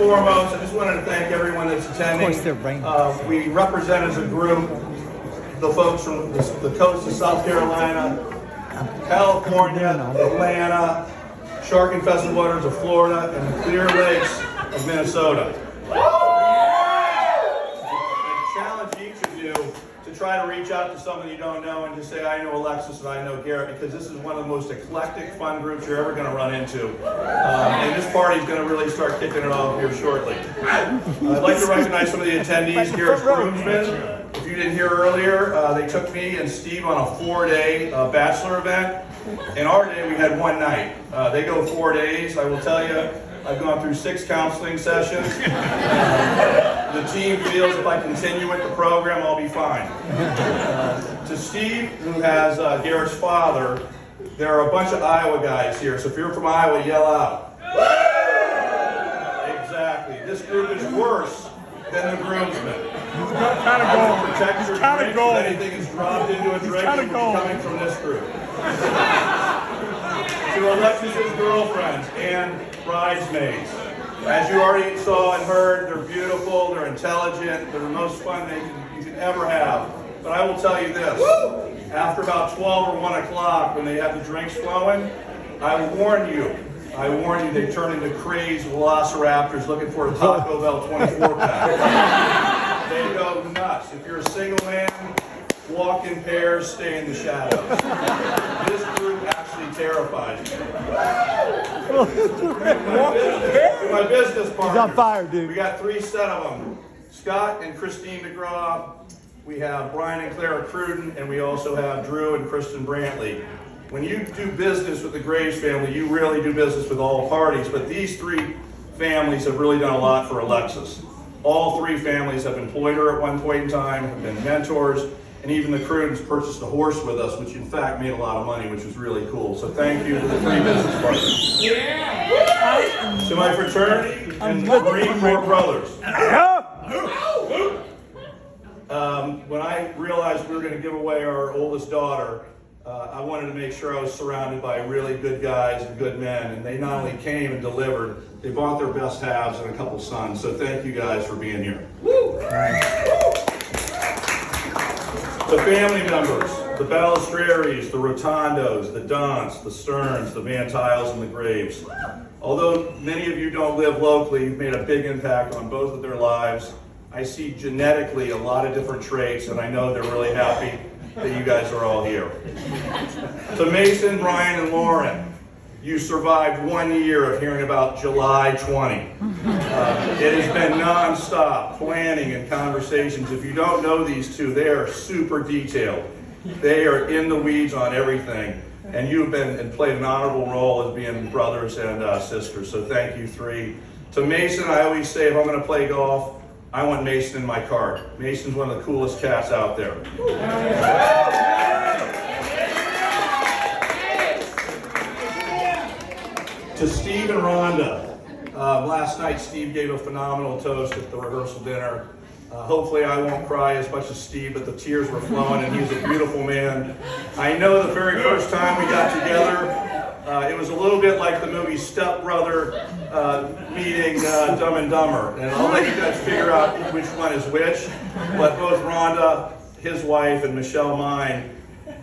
foremost, I just wanted to thank everyone that's attending. Of course, they're raining. We represent as a group the folks from the coast of South Carolina, California, Atlanta, shark-infested waters of Florida, and the clear lakes of Minnesota. I challenge each of you to try to reach out to someone you don't know and just say, I know Alexis and I know Garrett, because this is one of the most eclectic, fun groups you're ever going to run into. And this party's going to really start kicking it off here shortly. I'd like to recognize some of the attendees here as groomsmen. If you didn't hear earlier, they took me and Steve on a 4-day bachelor event. In our day, we had one night. They go 4 days. I will tell you, I've gone through 6 counseling sessions. The team feels if I continue with the program, I'll be fine. To Steve, who has Garrett's father, there are a bunch of Iowa guys here, so if you're from Iowa, yell out. Exactly. This group is worse than the groomsmen. I will protect your drinks if anything is dropped into a drink, it will be coming from this group. To Alexis's girlfriends and bridesmaids. As you already saw and heard, they're beautiful, they're intelligent, they're the most fun you can ever have. But I will tell you this, after about 12 or 1 o'clock when they have the drinks flowing, I warn you, they turn into crazed velociraptors looking for a Taco Bell 24-pack. They go nuts. If you're a single man, walk in pairs, stay in the shadows. This group actually terrifies me. My business partners. He's on fire, dude. We got 3 set of them. Scott and Christine DeGraw. We have Brian and Clara Cruden, and we also have Drew and Kristen Brantley. When you do business with the Graves family, you really do business with all parties, but these 3 families have really done a lot for Alexis. All 3 families have employed her at one point in time, have been mentors, and even the Crudens purchased a horse with us, which in fact made a lot of money, which was really cool. So thank you to the 3 business partners. Yeah. To my fraternity and Marine Corps brothers. When I realized we were going to give away our oldest daughter, I wanted to make sure I was surrounded by really good guys and good men, and they not only came and delivered, they bought their best halves and a couple sons. So thank you guys for being here. Woo. The family members, the Balistraries, the Rotondos, the Dunts, the Stearns, the Van Tiles, and the Graves. Although many of you don't live locally, you've made a big impact on both of their lives. I see genetically a lot of different traits, and I know they're really happy that you guys are all here. To Mason, Brian, and Lauren, you survived 1 year of hearing about July 20. It has been nonstop planning and conversations. If you don't know these 2, they are super detailed. They are in the weeds on everything, and you've been and played an honorable role as being brothers and sisters. So thank you 3. To Mason, I always say if I'm going to play golf, I want Mason in my cart. Mason's one of the coolest cats out there. To Steve and Rhonda, last night Steve gave a phenomenal toast at the rehearsal dinner. Hopefully I won't cry as much as Steve, but the tears were flowing and he's a beautiful man. I know the very first time we got together, it was a little bit like the movie Step Brother meeting Dumb and Dumber. And I'll let you guys figure out which one is which. But both Rhonda, his wife, and Michelle, mine,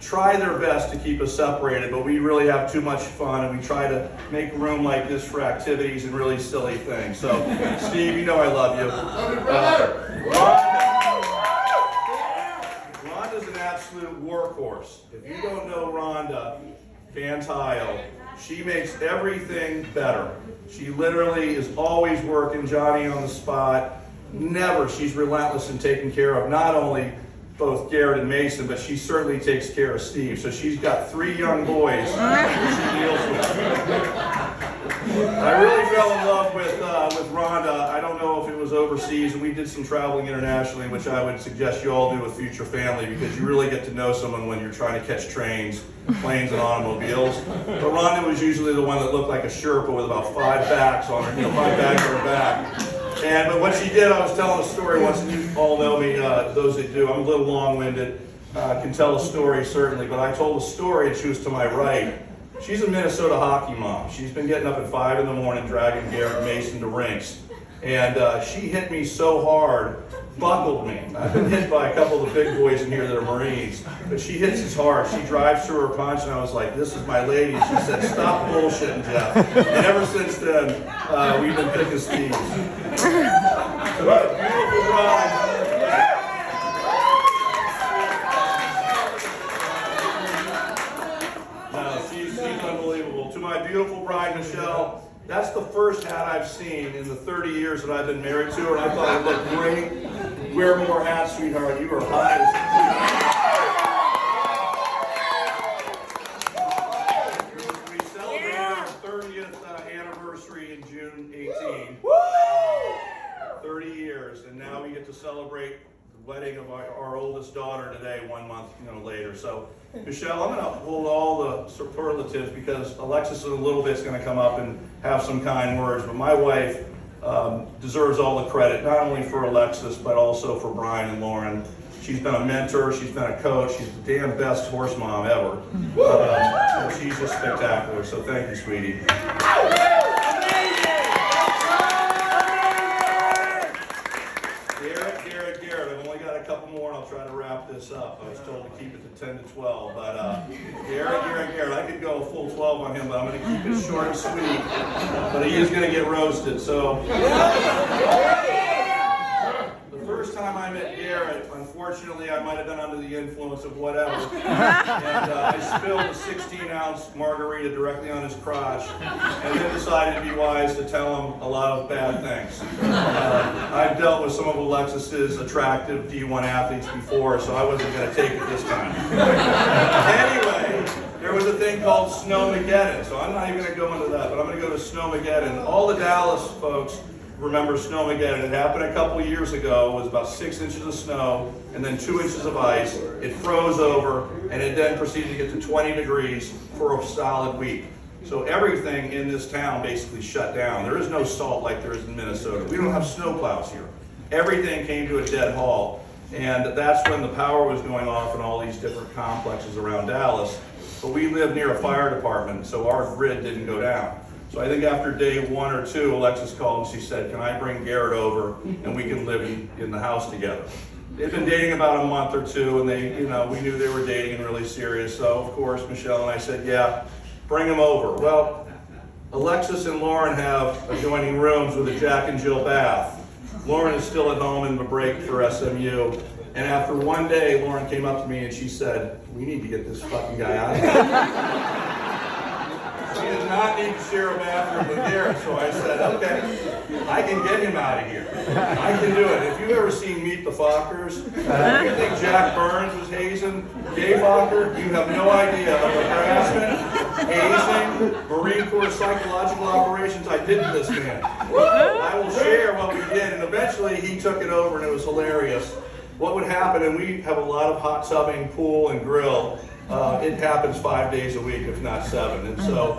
try their best to keep us separated, but we really have too much fun, and we try to make room like this for activities and really silly things. So, Steve, you know I love you. Rhonda's an absolute workhorse. If you don't know Rhonda Van Tile, she makes everything better. She literally is always working, Johnny on the spot. Never, she's relentless in taking care of not only both Garrett and Mason, but she certainly takes care of Steve. So she's got 3 young boys that she deals with. I really fell in love with Rhonda. I don't know if it was overseas, and we did some traveling internationally, which I would suggest you all do with future family, because you really get to know someone when you're trying to catch trains, planes, and automobiles. But Rhonda was usually the one that looked like a Sherpa with about 5 bags on her, 5 bags on her back. But what she did, I was telling a story once, and you all know me, those that do. I'm a little long-winded, can tell a story certainly, but I told a story and she was to my right. She's a Minnesota hockey mom. She's been getting up at 5 in the morning, dragging Garrett Mason to rinks. And she hit me so hard, buckled me. I've been hit by a couple of the big boys in here that are Marines, but she hits as hard. She drives through her punch, and I was like, this is my lady. She said, stop bullshitting, Jeff. And ever since then, we've been thick as thieves. So my beautiful bride. No, she's unbelievable. To my beautiful bride, Michelle, that's the first hat I've seen in the 30 years that I've been married to her, and I thought it looked great. Wear more hats, sweetheart. You are hot as... We celebrated our 30th anniversary in June 18. 30 years, and now we get to celebrate the wedding of our oldest daughter today, 1 month later. So, Michelle, I'm going to hold all the superlatives because Alexis in a little bit is going to come up and have some kind words, but my wife deserves all the credit, not only for Alexis, but also for Brian and Lauren. She's been a mentor, she's been a coach, she's the damn best horse mom ever. She's just spectacular, so thank you, sweetie. Garrett, I've only got a couple more and I'll try to wrap this up. I was told to keep it to 10 to 12, but Garrett, I could go a full 12 on him, but I'm going to keep it short and sweet, but he is going to get roasted, so. The first time I met Garrett, unfortunately, I might have been under the influence of whatever, and I spilled a 16-ounce margarita directly on his crotch, and then decided to be wise to tell him a lot of bad things. I've dealt with some of Alexis's attractive D1 athletes before, so I wasn't going to take it this time. Anyway, there was a thing called Snowmageddon, so I'm not even going to go into that, but I'm going to go to Snowmageddon. All the Dallas folks remember Snowmageddon. It happened a couple of years ago. It was about 6 inches of snow and then 2 inches of ice. It froze over, and it then proceeded to get to 20 degrees for a solid week. So everything in this town basically shut down. There is no salt like there is in Minnesota. We don't have snowplows here. Everything came to a dead halt, and that's when the power was going off in all these different complexes around Dallas. But we live near a fire department, so our grid didn't go down. So I think after day 1 or 2, Alexis called and she said, can I bring Garrett over and we can live in the house together? They'd been dating about a month or two, and they, we knew they were dating and really serious. So of course, Michelle and I said, yeah, bring him over. Well, Alexis and Lauren have adjoining rooms with a Jack and Jill bath. Lauren is still at home in the break for SMU. And after one day, Lauren came up to me and she said, we need to get this fucking guy out of here. She did not need to share a bathroom with Garrett, so I said, okay, I can get him out of here. I can do it. If you've ever seen Meet the Fockers, if you think Jack Burns was hazing Dave Focker, you have no idea of the harassment, hazing, Marine Corps psychological operations I did to this man. I will share what we did, and eventually he took it over, and it was hilarious. What would happen, and we have a lot of hot tubbing, pool, and grill. It happens 5 days a week, if not 7. And so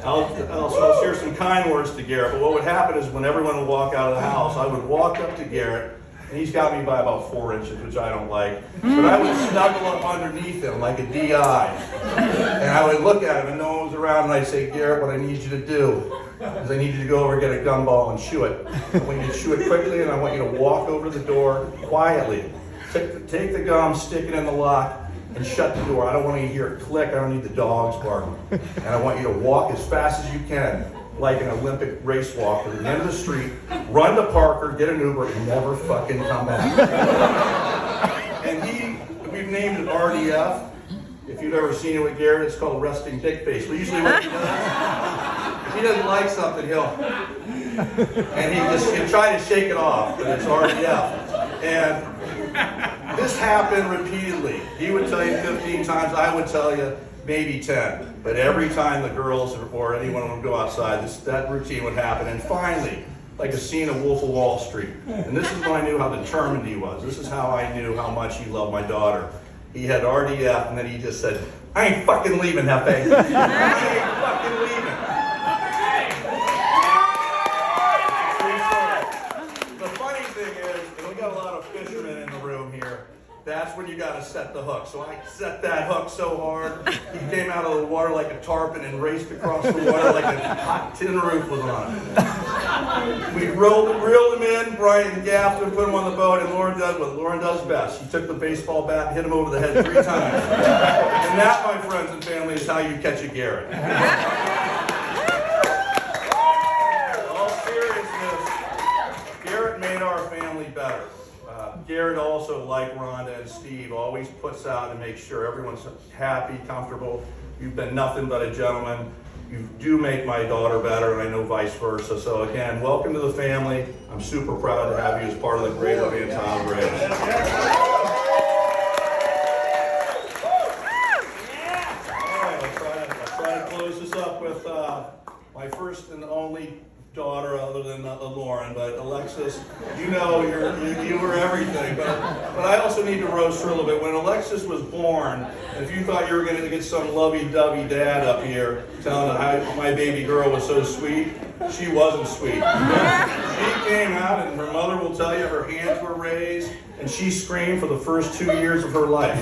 I'll share some kind words to Garrett. But what would happen is when everyone would walk out of the house, I would walk up to Garrett, and he's got me by about 4 inches, which I don't like. But I would snuggle up underneath him like a DI. And I would look at him, and no one was around, and I'd say, Garrett, what I need you to do is I need you to go over and get a gumball and chew it. I want you to chew it quickly, and I want you to walk over to the door quietly. Take the gum, stick it in the lock, and shut the door. I don't want you to hear it click. I don't need the dogs barking. And I want you to walk as fast as you can, like an Olympic race walk to the end of the street, run to Parker, get an Uber, and never fucking come back. And we've named it RDF. If you've ever seen it with Garrett, it's called resting dick face. But usually what he does, if he doesn't like something, he'll try to shake it off, but it's RDF. And this happened repeatedly. He would tell you 15 times, I would tell you maybe 10. But every time the girls or anyone would go outside, that routine would happen. And finally, like a scene of Wolf of Wall Street. And this is when I knew how determined he was. This is how I knew how much he loved my daughter. He had RDF, and then he just said, I ain't fucking leaving, Hefe. I ain't fucking leaving. The funny thing is, and we got a lot of fishermen in the room here, that's when you gotta set the hook. So I set that hook so hard, he came out of the water like a tarpon and raced across the water like a hot tin roof was on. We reeled him in, Brian gaffed him, put him on the boat, and Lauren did what Lauren does best. She took the baseball bat and hit him over the head 3 times. And that, my friends and family, is how you catch a Garrett. In all seriousness, Garrett made our family better. Garrett also, like Rhonda and Steve, always puts out and makes sure everyone's happy, comfortable. You've been nothing but a gentleman. You do make my daughter better, and I know vice versa. So again, welcome to the family. I'm super proud to have you as part of the greater Van Tuyl Bridge. All right, I'll try to close this up with my first and only daughter, other than Lauren, but Alexis, you know, you were everything. But I also need to roast her a little bit. When Alexis was born, and if you thought you were going to get some lovey-dovey dad up here telling how my baby girl was so sweet, she wasn't sweet. She came out, and her mother will tell you her hands were raised, and she screamed for the first 2 years of her life.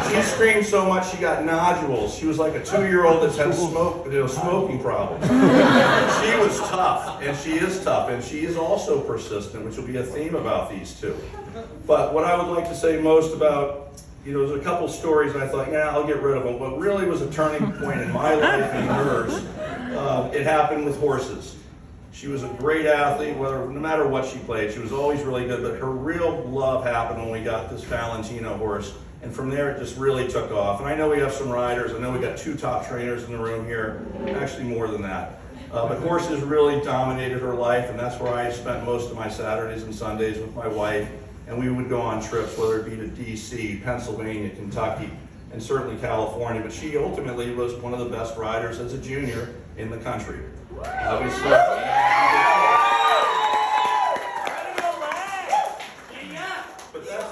She screamed so much she got nodules. She was like a 2-year-old that's had smoking problems. She was tough, and she is tough, and she is also persistent, which will be a theme about these two. But what I would like to say most about, there's a couple stories, and I thought, I'll get rid of them. What really was a turning point in my life and hers, it happened with horses. She was a great athlete, no matter what she played. She was always really good, but her real love happened when we got this Valentino horse. And from there, it just really took off. And I know we have some riders. I know we got 2 top trainers in the room here, actually more than that. But horses really dominated her life, and that's where I spent most of my Saturdays and Sundays with my wife. And we would go on trips, whether it be to D.C., Pennsylvania, Kentucky, and certainly California. But she ultimately was one of the best riders as a junior in the country. Obviously.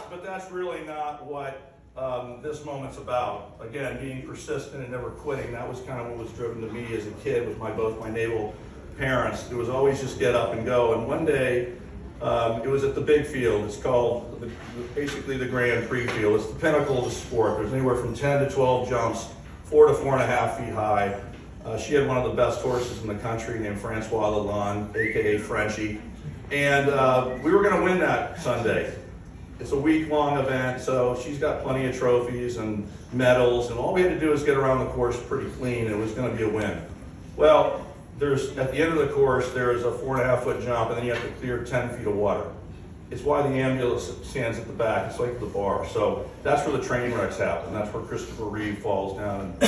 But that's really not what this moment's about. Again, being persistent and never quitting. That was kind of what was driven to me as a kid with both my naval parents. It was always just get up and go. And one day, it was at the big field. It's called basically the Grand Prix field. It's the pinnacle of the sport. There's anywhere from 10 to 12 jumps, 4 to 4.5 feet high. She had one of the best horses in the country named Francois Lalonde, aka Frenchie. And we were going to win that Sunday. It's a week-long event, so she's got plenty of trophies and medals, and all we had to do was get around the course pretty clean, and it was going to be a win. Well, at the end of the course, there's a 4.5-foot jump, and then you have to clear 10 feet of water. It's why the ambulance stands at the back. It's like the bar. So that's where the train wrecks happen. That's where Christopher Reeve falls down and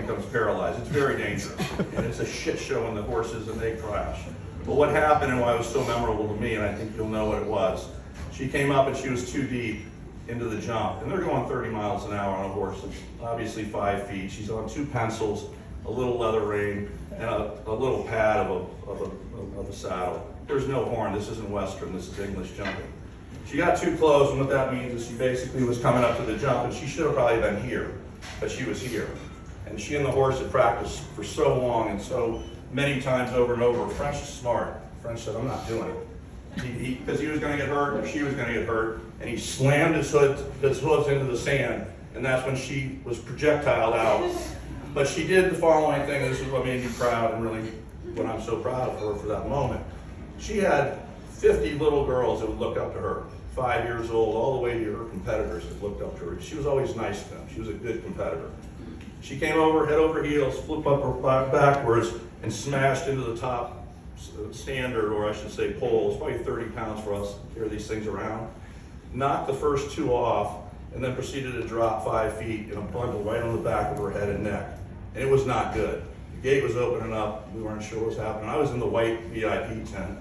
becomes paralyzed. It's very dangerous, and it's a shit show in the horses, and they crash. But what happened and why it was so memorable to me, and I think you'll know what it was, she came up and she was too deep into the jump, and they're going 30 miles an hour on a horse that's obviously 5 feet. She's on 2 pencils, a little leather rein, and a little pad of a saddle. There's no horn. This isn't Western. This is English jumping. She got too close, and what that means is she basically was coming up to the jump, and she should have probably been here, but she was here. And she and the horse had practiced for so long and so many times over and over. French is smart. French said, I'm not doing it. Because he was going to get hurt, or she was going to get hurt, and he slammed his hooves into the sand, and that's when she was projectiled out. But she did the following thing, and this is what made me proud, and really what I'm so proud of her for that moment. She had 50 little girls that would look up to her, 5 years old, all the way to her competitors that looked up to her. She was always nice to them. She was a good competitor. She came over, head over heels, flipped up her backwards, and smashed into the top standard, or I should say pole. It's probably 30 pounds for us to carry these things around. Knocked the first 2 off, and then proceeded to drop 5 feet in a bundle right on the back of her head and neck. And it was not good. The gate was opening up. We weren't sure what was happening. I was in the white VIP tent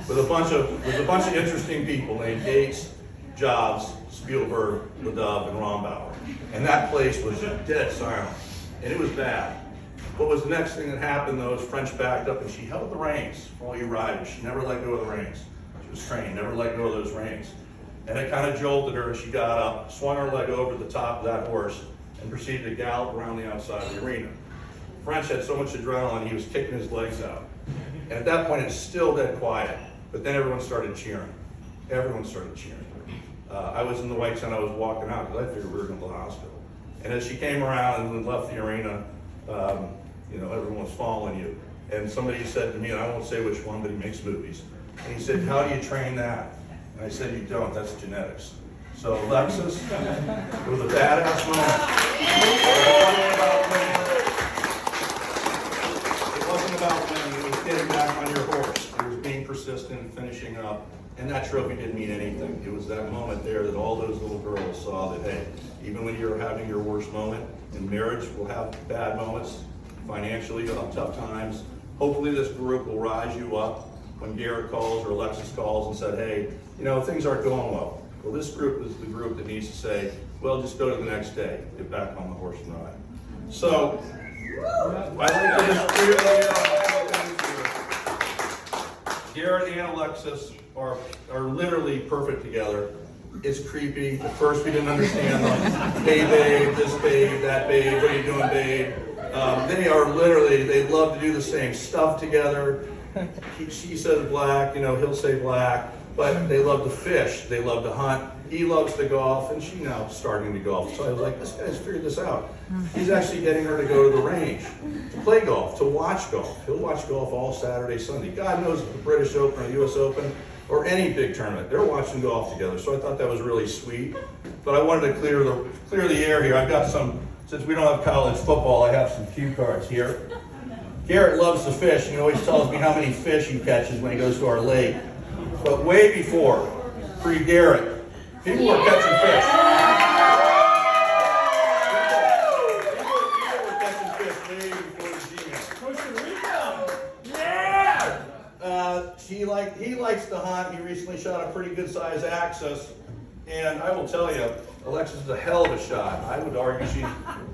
with a bunch of interesting people named Gates, Jobs, Spielberg, LeDove, and Rombauer. And that place was dead silent. And it was bad. What was the next thing that happened, though, is French backed up and she held the reins for all you riders. She never let go of the reins. She was trained, never let go of those reins. And it kind of jolted her, and she got up, swung her leg over the top of that horse, and proceeded to gallop around the outside of the arena. French had so much adrenaline, he was kicking his legs out. And at that point, it's still dead quiet. But then everyone started cheering. Everyone started cheering. I was in the white tent, I was walking out, because I figured we were going to the hospital. And as she came around and left the arena, everyone was following you. And somebody said to me, and I won't say which one, but he makes movies. And he said, how do you train that? And I said, you don't, that's genetics. So Alexis, it was a badass moment. It wasn't about winning, it was getting back on your horse. It was being persistent and finishing up. And that trophy didn't mean anything. It was that moment there that all those little girls saw that, hey, even when you're having your worst moment in marriage, we'll have bad moments. Financially, you'll have tough times. Hopefully this group will rise you up when Garrett calls or Alexis calls and said, hey, you know, things aren't going well. Well, this group is the group that needs to say, well, just go to the next day, get back on the horse and ride. So, I like to just clearly, Garrett and Alexis are literally perfect together. It's creepy. At first we didn't understand them. Hey babe, this babe, that babe, what are you doing babe? They are literally, they love to do the same stuff together. She says black, you know, he'll say black, but they love to fish, they love to hunt. He loves to golf, and she now starting to golf. So I was like, this guy's figured this out. He's actually getting her to go to the range, to play golf, to watch golf. He'll watch golf all Saturday, Sunday. God knows if the British Open or the US Open or any big tournament, they're watching golf together. So I thought that was really sweet. But I wanted to clear the air here. I've got some, since we don't have college football, I have some cue cards here. Garrett loves to fish, and he always tells me how many fish he catches when he goes to our lake. But way before, pre-Garrett, people were catching fish. People were catching fish way before the G-Man. Yeah! He likes to hunt. He recently shot a pretty good sized axis. And I will tell you, Alexis is a hell of a shot. I would argue she's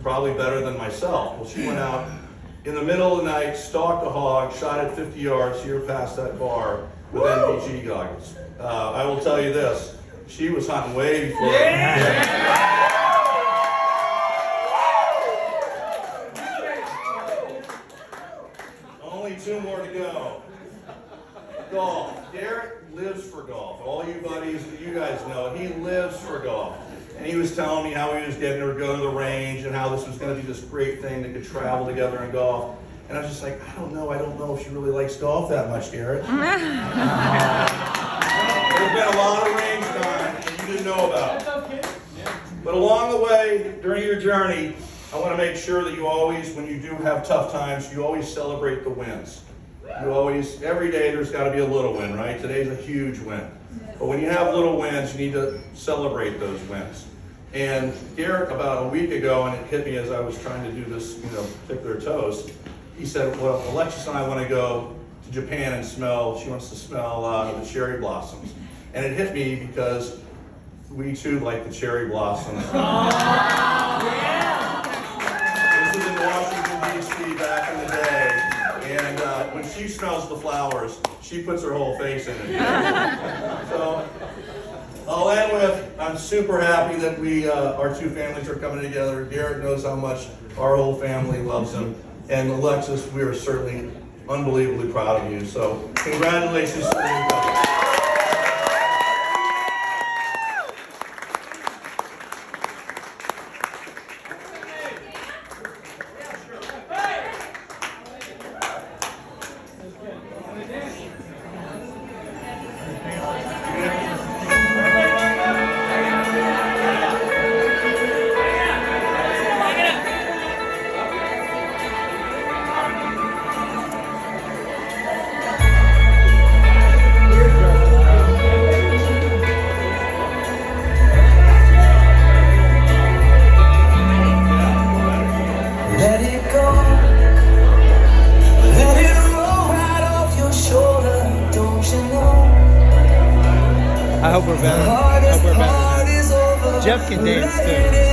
probably better than myself. Well, she went out in the middle of the night, stalked a hog, shot it 50 yards here past that bar with NVG goggles. I will tell you this, she was hunting way before. Only 2 more to go. Golf. Garrett lives for golf. All you buddies, you guys know, he lives for golf. And he was telling me how he was getting her to go to the range and how this was going to be this great thing that could travel together and golf. And I was just like, I don't know if she really likes golf that much, Garrett. There's been a lot of range time that you didn't know about. But along the way, during your journey, I want to make sure that you always, when you do have tough times, you always celebrate the wins. You always, every day there's got to be a little win, right? Today's a huge win. But when you have little wins, you need to celebrate those wins. And Garrett, about a week ago, and it hit me as I was trying to do this, particular toast, he said, well, Alexis and I want to go to Japan and she wants to smell the cherry blossoms. And it hit me because we too like the cherry blossoms. This was in Washington, D.C. back in the day. And when she smells the flowers, she puts her whole face in it. So I'll end with, I'm super happy that our 2 families are coming together. Garrett knows how much our whole family loves him. And Alexis, we are certainly unbelievably proud of you. So congratulations to you. I hope we're better. Jeff can dance too.